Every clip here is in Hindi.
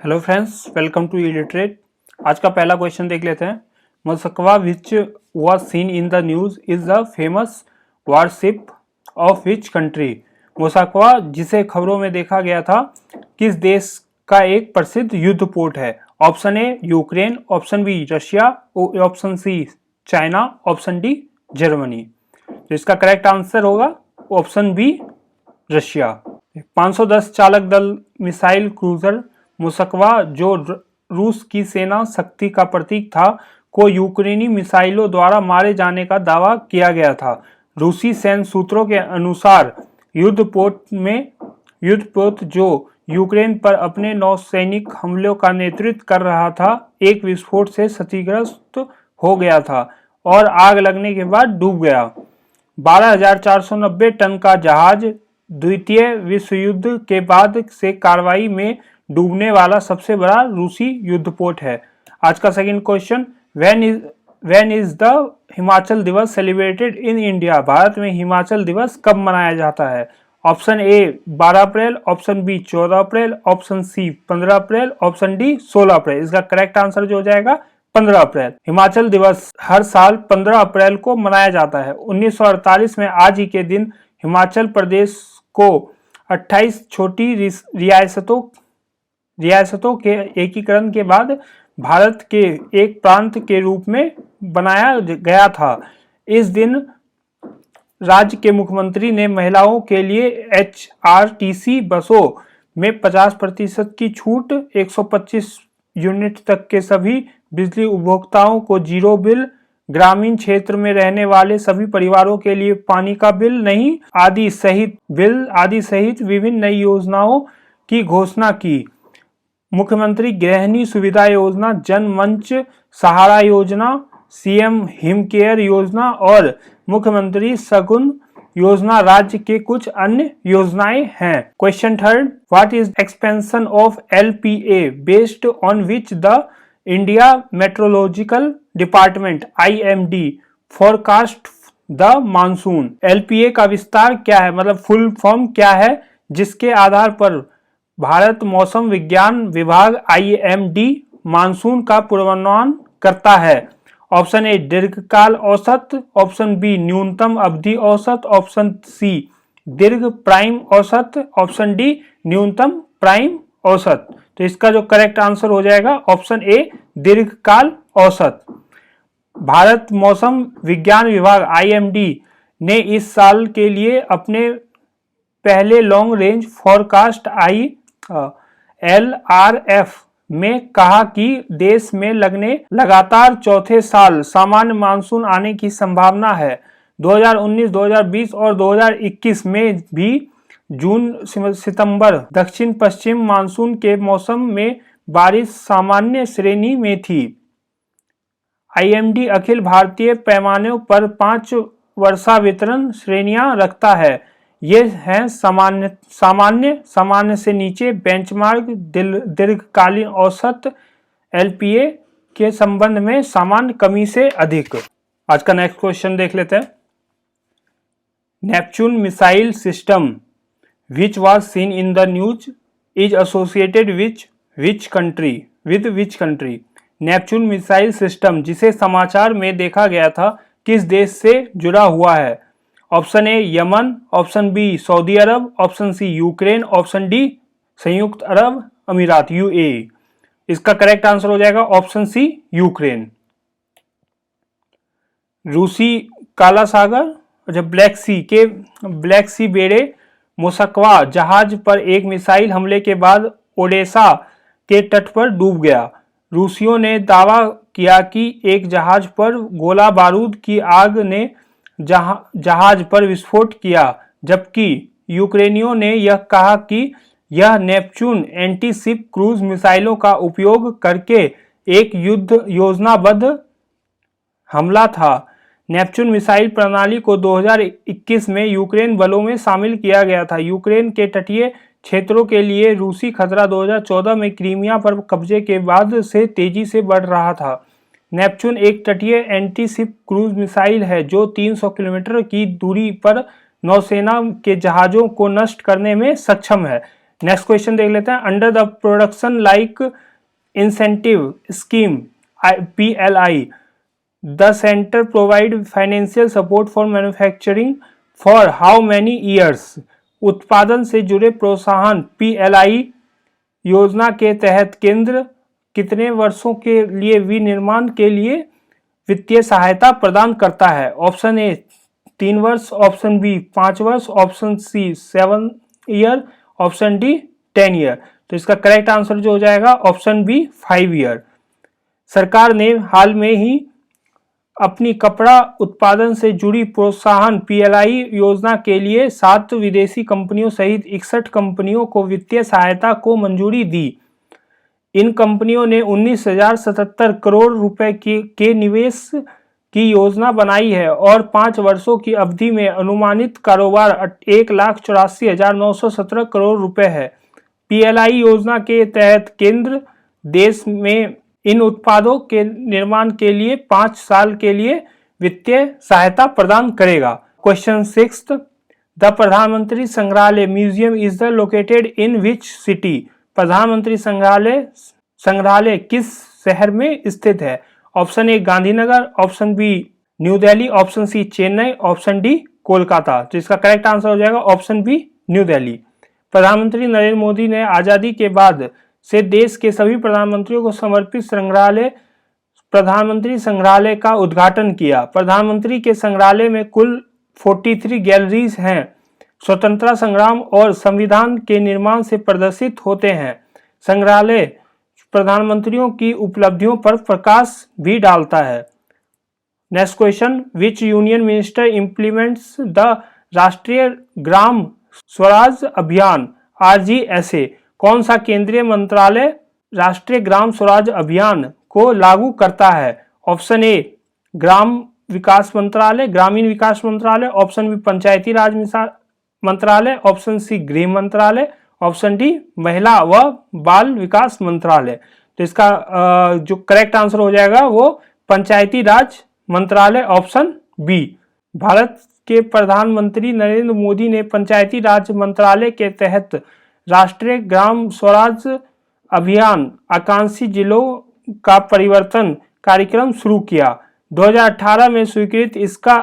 Hello friends, welcome to illiterate. आज का पहला क्वेश्चन देख लेते हैं। Moskva which was seen in the news is the famous warship of which country. Moskva जिसे खबरों में देखा गया था, किस देश का एक प्रसिद्ध युद्ध पोत है। Option A Ukraine, option B Russia, option C China, option D Germany. तो इसका करेक्ट आंसर होगा ऑप्शन बी रशिया। 510 चालक दल मिसाइल क्रूजर मोस्कवा, जो रूस की सेना शक्ति का प्रतीक था, को यूक्रेनी मिसाइलों द्वारा मारे जाने का दावा किया गया था। रूसी सैन्य सूत्रों के अनुसार युद्धपोत जो यूक्रेन पर अपने नौसैनिक हमलों का नेतृत्व कर रहा था, एक विस्फोट से क्षतिग्रस्त हो गया था और आग लगने के बाद डूब गया। 12,490 टन का जहाज द्वितीय विश्व युद्ध के बाद से कार्रवाई में डूबने वाला सबसे बड़ा रूसी युद्धपोत है। आज का second question, when is the Himachal दिवस सेलिब्रेटेड इन इंडिया। भारत में हिमाचल दिवस कब मनाया जाता है। Option A 12 April, option B 14 April, option C 15 April, option D 16 April. इसका करेक्ट आंसर जो हो जाएगा 15 अप्रैल। हिमाचल दिवस हर साल 15 अप्रैल को मनाया जाता है। 1948 में आज ही के दिन हिमाचल प्रदेश को 28 छोटी रियासतों के एकीकरण के बाद भारत के एक प्रांत के रूप में बनाया गया था। इस दिन राज्य के मुख्यमंत्री ने महिलाओं के लिए HRTC बसों में 50% की छूट, 125 यूनिट तक के सभी बिजली उपभोक्ताओं को जीरो बिल, ग्रामीण क्षेत्र में रहने वाले सभी परिवारों के लिए पानी का बिल नहीं आदि सहित विभिन्न नई योजनाओं की घोषणा की। मुख्यमंत्री गृहिणी सुविधा योजना, जन मंच सहारा योजना, CM हिम केयर योजना और मुख्यमंत्री शगुन योजना राज्य के कुछ अन्य योजनाएं हैं। Question third, what is expansion of LPA based on which the India meteorological department IMD forecast the monsoon. LPA का विस्तार क्या है, मतलब फुल फॉर्म क्या है, जिसके आधार पर भारत मौसम विज्ञान विभाग IMD मानसून का पूर्वानुमान करता है। ऑप्शन ए दीर्घकाल औसत, ऑप्शन बी न्यूनतम अवधि औसत, ऑप्शन सी दीर्घ प्राइम औसत, ऑप्शन डी न्यूनतम प्राइम औसत। तो इसका जो करेक्ट आंसर हो जाएगा ऑप्शन ए दीर्घकाल औसत। भारत मौसम विज्ञान विभाग IMD ने इस साल के लिए अपने पहले लॉन्ग रेंज फॉरकास्ट LRF में कहा कि देश में लगातार चौथे साल सामान्य मानसून आने की संभावना है। 2019, 2020 और 2021 में भी जून सितंबर दक्षिण पश्चिम मानसून के मौसम में बारिश सामान्य श्रेणी में थी। IMD अखिल भारतीय पैमानों पर 5 वर्षा वितरण श्रेणियां रखता है। ये हैं सामान्य से नीचे, बेंचमार्क, दीर्घकालीन औसत, LPA के संबंध में सामान्य, कमी से अधिक। आज का नेक्स्ट क्वेश्चन देख लेते हैं। Neptune missile system which was seen in the news is associated which country. Neptune missile system जिसे समाचार में देखा गया था, किस देश से जुड़ा हुआ है। Option A Yemen, option B Saudi Arabia, option C Ukraine, option D संयुक्त अरब अमीरात UAE। इसका करेक्ट आंसर हो जाएगा ऑप्शन सी यूक्रेन। रूसी काला सागर, जब ब्लैक सी बेड़े मोस्कवा जहाज पर एक मिसाइल हमले के बाद ओडेसा के तट पर डूब गया। रूसियों ने दावा किया कि एक जहाज पर गोला बारूद की आग ने जहाज पर विस्फोट किया, जबकि यूक्रेनियों ने यह कहा कि यह नेपच्यून एंटी-शिप क्रूज मिसाइलों का उपयोग करके एक योजनाबद्ध हमला था। नेपच्यून मिसाइल प्रणाली को 2021 में यूक्रेन बलों में शामिल किया गया था। यूक्रेन के तटीय क्षेत्रों के लिए रूसी खतरा 2014 में क्रीमिया पर कब्जे के बाद से तेजी से बढ़ रहा था। नेपच्यून एक तटीय एंटी-शिप क्रूज मिसाइल है जो 300 किलोमीटर की दूरी पर नौसेना के जहाज़ों को नष्ट करने में सक्षम है। नेक्स्ट क्वेश्चन देख लेते हैं। Under the production like incentive scheme PLI the centre provide financial support for manufacturing for how many years. उत्पादन से जुड़े प्रोत्साहन PLI योजना के तहत केंद्र कितने वर्षों के लिए विनिर्माण के लिए वित्तीय सहायता प्रदान करता है? ऑप्शन ए 3 वर्ष, ऑप्शन बी 5 वर्ष, option C 7 year, option D 10 year. तो इसका करेक्ट आंसर जो हो जाएगा ऑप्शन बी 5 ईयर। सरकार ने हाल में ही अपनी कपड़ा उत्पादन से जुड़ी प्रोत्साहन PLI योजना के लिए 7 विदेशी कंपनियों सहित 61 कंपनियों को वित्तीय सहायता को मंजूरी दी। इन कंपनियों ने 19,077 करोड़ रुपए के निवेश की योजना बनाई है और 5 वर्षों की अवधि में अनुमानित कारोबार 1,84,917 करोड़ रुपए है। PLI योजना के तहत केंद्र देश में इन उत्पादों के निर्माण के लिए 5 साल के लिए वित्तीय सहायता प्रदान करेगा। Question 6 the Pradhanmantri Sangrahalaya museum is the located in which city. Pradhanmantri Sangrahalaya किस शहर में स्थित है? Option A Gandhinagar, option B New Delhi, option C Chennai, option D Kolkata. तो इसका करेक्ट आंसर हो जाएगा ऑप्शन बी न्यू दिल्ली। प्रधानमंत्री नरेंद्र मोदी ने आजादी के बाद से देश के सभी प्रधानमंत्रियों को समर्पित प्रधानमंत्री संग्रहालय का उद्घाटन किया। प्रधानमंत्री के संग्रहालय में कुल 43 गैलरीज हैं। स्वतंत्रता संग्राम और संविधान के निर्माण से प्रदर्शित होते हैं। संग्रहालय प्रधानमंत्रियों की उपलब्धियों पर प्रकाश भी डालता है। Next question which union minister implements the राष्ट्रीय ग्राम स्वराज अभियान RGSA। कौन सा केंद्रीय मंत्रालय राष्ट्रीय ग्राम स्वराज अभियान को लागू करता है? ऑप्शन ए ग्राम विकास मंत्रालय, ग्रामीण विकास मंत्रालय, ऑप्शन बी पंचायती राज मंत्रालय, ऑप्शन सी गृह मंत्रालय, ऑप्शन डी महिला व बाल विकास मंत्रालय। तो इसका जो करेक्ट आंसर हो जाएगा वो पंचायती राज मंत्रालय, ऑप्शन बी। भारत के प्रधानमंत्री नरेंद्र मोदी ने पंचायती राज मंत्रालय के तहत राष्ट्रीय ग्राम स्वराज अभियान आकांक्षी जिलों का परिवर्तन कार्यक्रम शुरू किया। 2018 में स्वीकृत इसका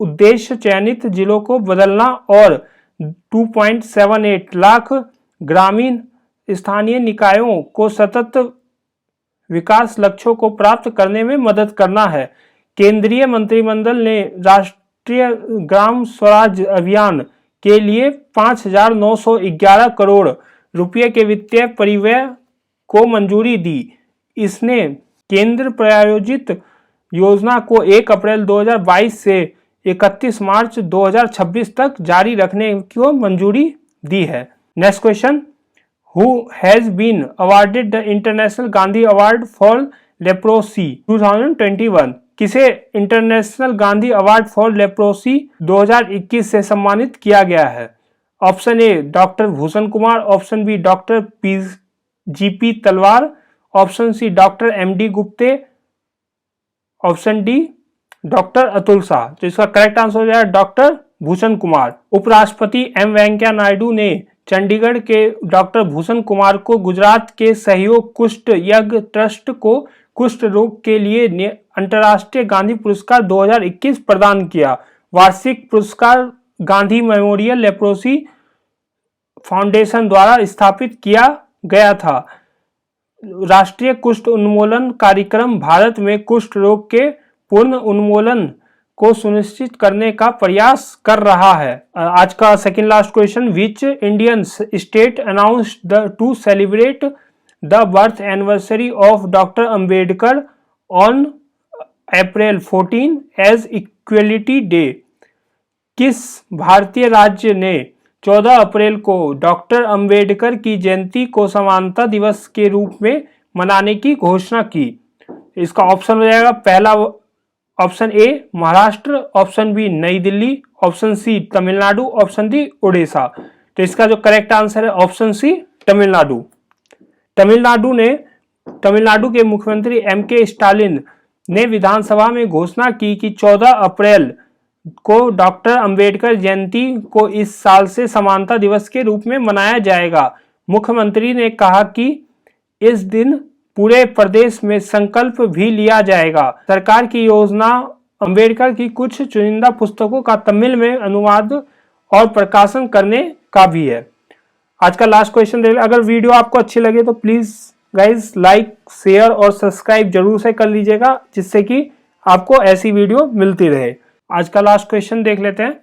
उद्देश्य चयनित जिलों को बदलना और 2.78 लाख ग्रामीण स्थानीय निकायों को सतत विकास लक्ष्यों को प्राप्त करने में मदद करना है। केंद्रीय मंत्रिमंडल ने राष्ट्रीय ग्राम स्वराज अभियान के लिए 5,911 करोड़ रुपये के वित्तीय परिव्यय को मंजूरी दी। इसने केंद्र प्रायोजित योजना को 1 अप्रैल 2022 से 31 मार्च 2026 तक जारी रखने की मंजूरी दी है। Next question who has been awarded the international Gandhi award for leprosy 2021। किसे international Gandhi award for leprosy 2021 से सम्मानित किया गया है? Option A doctor Bhushan Kumar, option B doctor GP Talwar, option C doctor MD Gupte, option D doctor Atul Shah. तो इसका करेक्ट आंसर हो जाएगा डॉक्टर भूषण कुमार। उपराष्ट्रपति M वेंकैया नायडू ने चंडीगढ़ के डॉक्टर भूषण कुमार को गुजरात के सहयोग कुष्ठ यज्ञ ट्रस्ट को कुष्ठ रोग के लिए अंतर्राष्ट्रीय गांधी पुरस्कार 2021 प्रदान किया। वार्षिक पुरस्कार गांधी मेमोरियल लेप्रोसी फाउंडेशन द्वारा स्थापित किया गया था। राष्ट्रीय कुष्ठ उन्मूलन कार्यक्रम भारत में कुष्ठ रोग के पूर्ण उन्मूलन को सुनिश्चित करने का प्रयास कर रहा है। आज का second last question which Indian state announced to celebrate the birth anniversary of doctor Ambedkar on April 14 as equality day. किस भारतीय राज्य ने 14 अप्रैल को डॉक्टर अंबेडकर की जयंती को समानता दिवस के रूप में मनाने की घोषणा की? इसका ऑप्शन हो जाएगा पहला option A Maharashtra, option B New Delhi, option C Tamil Nadu, option D Orissa. तो इसका जो करेक्ट आंसर है ऑप्शन सी तमिलनाडु। तमिलनाडु के मुख्यमंत्री MK स्टालिन ने विधानसभा में घोषणा की कि 14 अप्रैल को डॉक्टर अंबेडकर जयंती को इस साल से समानता दिवस के रूप में मनाया जाएगा। मुख्यमंत्री ने कहा कि इस दिन पूरे प्रदेश में संकल्प भी लिया जाएगा। सरकार की योजना अंबेडकर की कुछ चुनिंदा पुस्तकों का तमिल में अनुवाद और प्रकाशन करने का भी है। आज का लास्ट क्वेश्चन देख। अगर वीडियो आपको अच्छी लगे तो प्लीज गाइज लाइक, शेयर और सब्सक्राइब जरूर से कर लीजिएगा, जिससे कि आपको ऐसी वीडियो मिलती रहे। आज का लास्ट क्वेश्चन देख लेते हैं।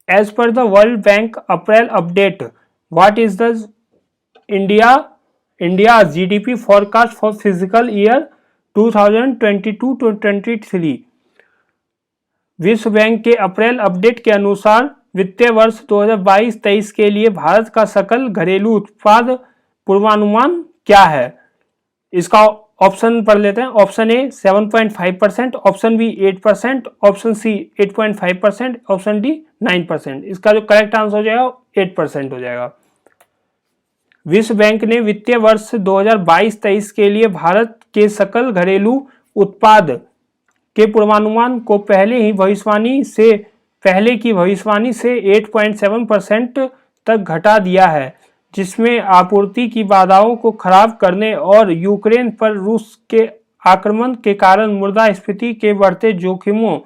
As per the world bank April update, what is the India GDP forecast for physical year 2022-23। विश्व बैंक के अप्रैल अपडेट के अनुसार वित्तीय वर्ष 2022-23 के लिए भारत का सकल घरेलू उत्पाद पूर्वानुमान क्या है? इसका ऑप्शन पढ़ लेते हैं। Option A 7.5%, option B 8%, option C 8.5%, option D 9%। इसका जो करेक्ट आंसर हो जाएगा 8% हो जाएगा। विश्व बैंक ने वित्तीय वर्ष 2022-23 के लिए भारत के सकल घरेलू उत्पाद के पूर्वानुमान को पहले की भविष्यवाणी से 8.7% तक घटा दिया है, जिसमें आपूर्ति की बाधाओं को खराब करने और यूक्रेन पर रूस के आक्रमण के कारण मुद्रास्फीति के बढ़ते जोखिमों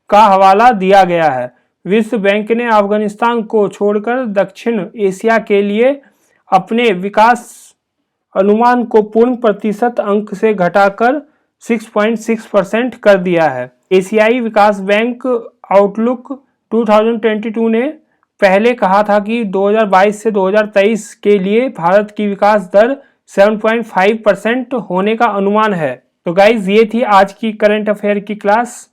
का हवाला दिया गया है। विश्व बैंक ने अफगानिस्तान को छोड़कर दक्षिण एशिया के लिए अपने विकास अनुमान को पूर्ण प्रतिशत अंक से घटाकर 6.6% कर दिया है। एशियाई विकास बैंक आउटलुक 2022 ने पहले कहा था कि 2022 से 2023 के लिए भारत की विकास दर 7.5% होने का अनुमान है। तो गाइज ये थी आज की करंट अफेयर की क्लास।